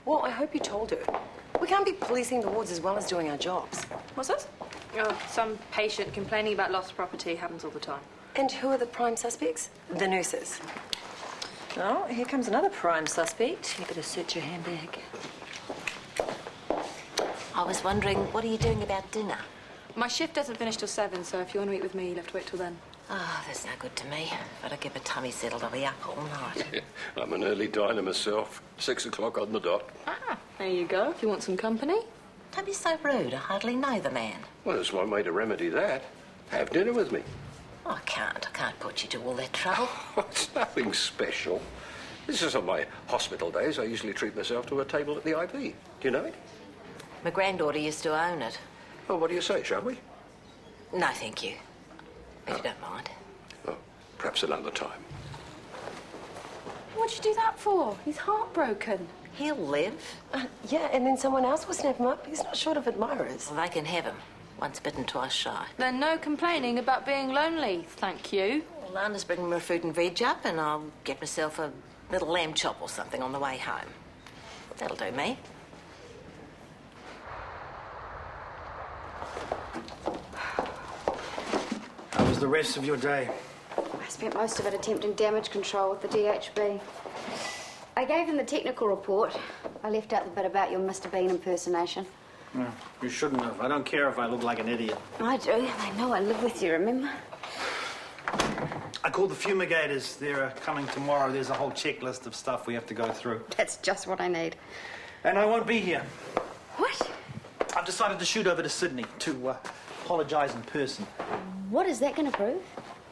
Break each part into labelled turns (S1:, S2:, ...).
S1: Well, I hope you told her. We can't be policing the wards as well as doing our jobs.
S2: What's this? Oh, some patient complaining about lost property. Happens all the time.
S1: And who are the prime suspects? The nurses.
S3: Oh, here comes another prime suspect. You better search your handbag.
S4: I was wondering, what are you doing about dinner?
S2: My shift doesn't finish till 7, so if you want to meet with me, you'll have to wait till then.
S4: Oh, that's no good to me. If I don't get my tummy settled, I'll be up all night.
S5: I'm an early diner myself. 6 o'clock on the dot.
S2: Ah, there you go, if you want some company.
S4: Don't be so rude. I hardly know the man.
S5: Well, there's one way to remedy that. Have dinner with me.
S4: Oh, I can't put you to all that trouble.
S5: It's nothing special. This is on my hospital days. I usually treat myself to a table at the IP. Do you know it?
S4: My granddaughter used to own it.
S5: Well, what do you say, shall we?
S4: No, thank you. If you don't mind.
S5: Oh, perhaps another time.
S2: What'd you do that for? He's heartbroken.
S4: He'll live.
S1: Yeah, and then someone else will snap him up. He's not short of admirers.
S4: Well, they can have him. Once bitten, twice shy.
S2: Then no complaining about being lonely, thank you.
S4: Well, Lana's bringing my fruit and veg up, and I'll get myself a little lamb chop or something on the way home. That'll do me.
S6: How was the rest of your day?
S7: I spent most of it attempting damage control with the DHB. I gave them the technical report. I left out the bit about your Mr. Bean impersonation.
S6: No, you shouldn't have. I don't care if I look like an idiot.
S7: I do. They know I live with you, remember?
S6: I called the fumigators. They're coming tomorrow. There's a whole checklist of stuff we have to go through.
S7: That's just what I need.
S6: And I won't be here.
S7: What?
S6: I've decided to shoot over to Sydney to apologise in person.
S7: What is that going to prove?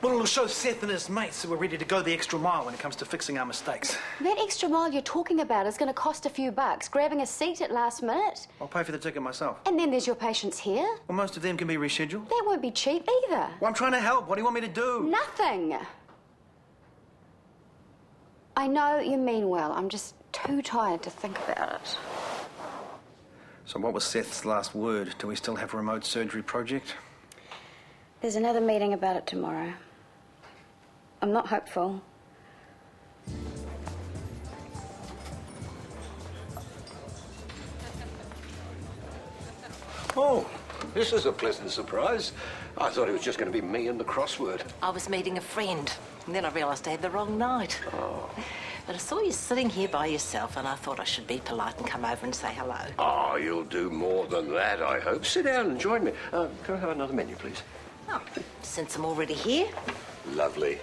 S6: Well, it'll show Seth and his mates that we're ready to go the extra mile when it comes to fixing our mistakes.
S7: That extra mile you're talking about is going to cost a few bucks. Grabbing a seat at last minute.
S6: I'll pay for the ticket myself.
S7: And then there's your patients here.
S6: Well, most of them can be rescheduled.
S7: That won't be cheap either.
S6: Well, I'm trying to help. What do you want me to do?
S7: Nothing. I know you mean well. I'm just too tired to think about it.
S6: So what was Seth's last word? Do we still have a remote surgery project?
S7: There's another meeting about it tomorrow. I'm not hopeful.
S5: Oh, this is a pleasant surprise. I thought it was just going to be me and the crossword.
S4: I was meeting a friend, and then I realised I had the wrong night.
S5: Oh.
S4: But I saw you sitting here by yourself, and I thought I should be polite and come over and say hello.
S5: Oh, you'll do more than that, I hope. Sit down and join me. Can I have another menu, please?
S4: Oh, since I'm already here.
S5: Lovely.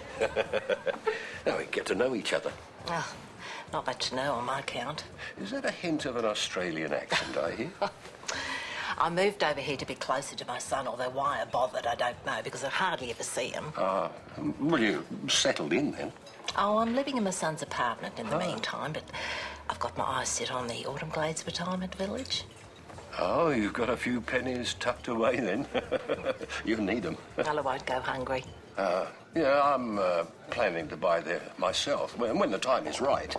S5: Now we get to know each other.
S4: Oh, not much to know on my account.
S5: Is that a hint of an Australian accent, I hear?
S4: I moved over here to be closer to my son, although why I bothered, I don't know, because I hardly ever see him.
S5: Well, you settled in then?
S4: Oh, I'm living in my son's apartment in the meantime, but I've got my eyes set on the Autumn Glades Retirement Village.
S5: Oh, you've got a few pennies tucked away then. You need them.
S4: Well, I won't go hungry.
S5: Yeah, I'm planning to buy there myself when the time is right.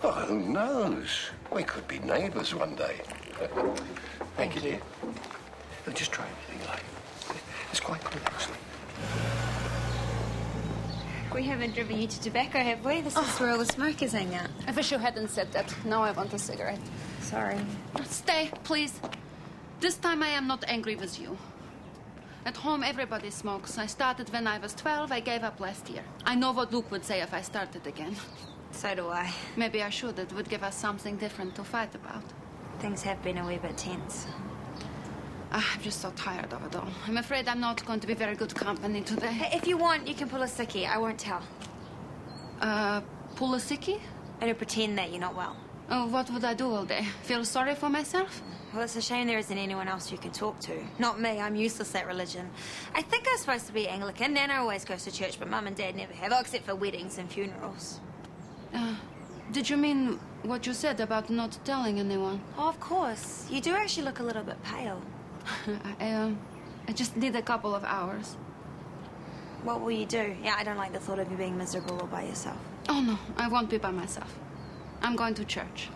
S5: Oh, who knows? We could be neighbours one day. Thank you, dear. Just try anything you like. It's quite good, actually.
S8: We haven't driven you to tobacco, have we? This is where all the smokers hang out.
S2: I wish you hadn't said that. Now I want a cigarette.
S8: Sorry.
S2: Stay, please. This time I am not angry with you. At home, everybody smokes. I started when I was 12. I gave up last year. I know what Luke would say if I started again.
S8: So do I.
S2: Maybe I should. It would give us something different to fight about.
S8: Things have been a wee bit tense.
S2: I'm just so tired of it all. I'm afraid I'm not going to be very good company today.
S8: Hey, if you want, you can pull a sickie. I won't tell.
S2: Pull a sickie?
S8: And pretend that you're not well.
S2: Oh, what would I do all day? Feel sorry for myself?
S8: Well, it's a shame there isn't anyone else you can talk to. Not me. I'm useless at religion. I think I'm supposed to be Anglican. Nana always goes to church, but Mum and Dad never have, except for weddings and funerals.
S2: Did you mean what you said about not telling anyone?
S8: Oh, of course. You do actually look a little bit pale.
S2: I just need a couple of hours.
S8: What will you do? Yeah, I don't like the thought of you being miserable all by yourself.
S2: Oh, no, I won't be by myself. I'm going to church.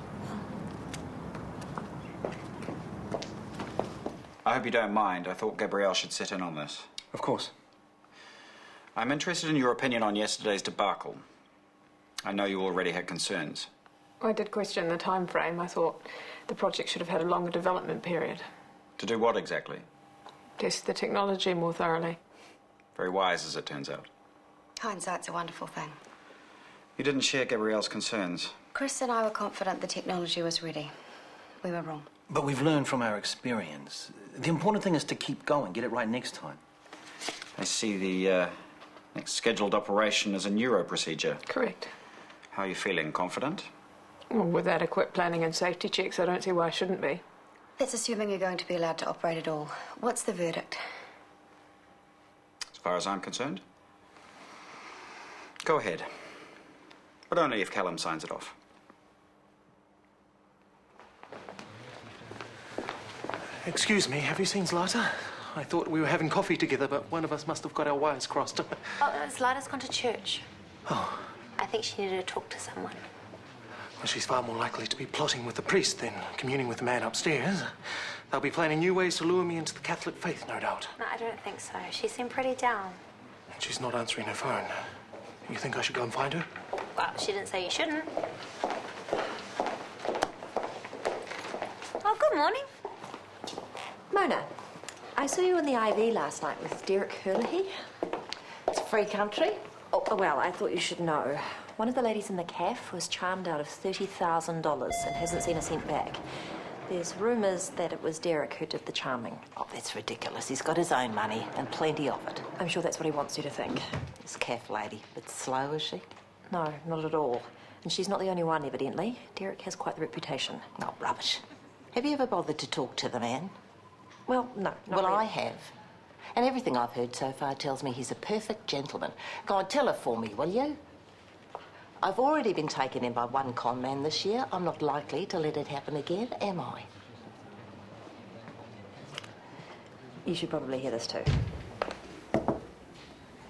S9: I hope you don't mind. I thought Gabrielle should sit in on this.
S6: Of course.
S9: I'm interested in your opinion on yesterday's debacle. I know you already had concerns.
S10: I did question the time frame. I thought the project should have had a longer development period.
S9: To do what exactly?
S10: Test the technology more thoroughly.
S9: Very wise, as it turns out.
S7: Hindsight's a wonderful thing.
S9: You didn't share Gabrielle's concerns.
S7: Chris and I were confident the technology was ready. We were wrong.
S6: But we've learned from our experience. The important thing is to keep going, get it right next time.
S9: I see the next scheduled operation is a neuro procedure.
S10: Correct.
S9: How are you feeling? Confident?
S10: Well, with adequate planning and safety checks, I don't see why I shouldn't be.
S7: That's assuming you're going to be allowed to operate at all. What's the verdict?
S9: As far as I'm concerned, go ahead. But only if Callum signs it off.
S11: Excuse me, have you seen Zlata? I thought we were having coffee together, but one of us must have got our wires crossed.
S12: Oh, Zlata's gone to church.
S11: Oh.
S12: I think she needed to talk to someone.
S11: Well, she's far more likely to be plotting with the priest than communing with the man upstairs. They'll be planning new ways to lure me into the Catholic faith, no doubt.
S12: No, I don't think so. She seemed pretty down.
S11: And she's not answering her phone. You think I should go and find her?
S12: Well, she didn't say you shouldn't. Oh, good morning.
S3: Mona, I saw you in the IV last night with Derek Hurley.
S4: It's free country.
S3: Oh, well, I thought you should know. One of the ladies in the cafe was charmed out of $30,000 and hasn't seen a cent back. There's rumours that it was Derek who did the charming.
S4: Oh, that's ridiculous. He's got his own money and plenty of it.
S3: I'm sure that's what he wants you to think.
S4: This calf lady. Bit slow, is she?
S3: No, not at all. And she's not the only one, evidently. Derek has quite the reputation.
S4: Oh, rubbish. Have you ever bothered to talk to the man?
S3: Well, no, not
S4: Well,
S3: really.
S4: I have. And everything I've heard so far tells me he's a perfect gentleman. Go on, tell her for me, will you? I've already been taken in by one con man this year. I'm not likely to let it happen again, am I?
S3: You should probably hear this too.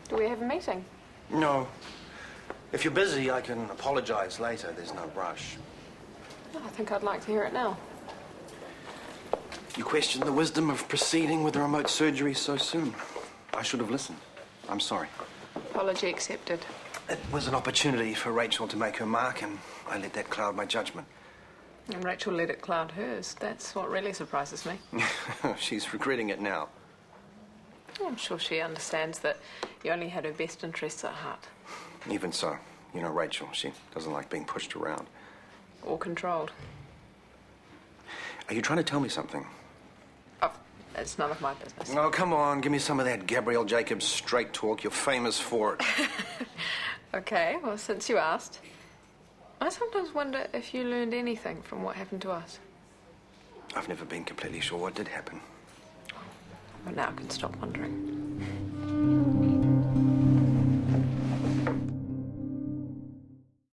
S10: Do we have a meeting?
S6: No. If you're busy, I can apologise later. There's no rush.
S10: I think I'd like to hear it now.
S6: You question the wisdom of proceeding with a remote surgery so soon. I should have listened. I'm sorry.
S10: Apology accepted.
S6: It was an opportunity for Rachel to make her mark, and I let that cloud my judgment.
S10: And Rachel let it cloud hers. That's what really surprises me.
S6: She's regretting it now.
S10: I'm sure she understands that you only had her best interests at heart.
S6: Even so, you know Rachel, she doesn't like being pushed around.
S10: Or controlled.
S6: Are you trying to tell me something?
S10: Oh, it's none of my business.
S6: Oh, come on, give me some of that Gabrielle Jacobs straight talk. You're famous for it.
S10: Okay, well, since you asked, I sometimes wonder if you learned anything from what happened to us.
S6: I've never been completely sure what did happen.
S10: But now I can stop wondering.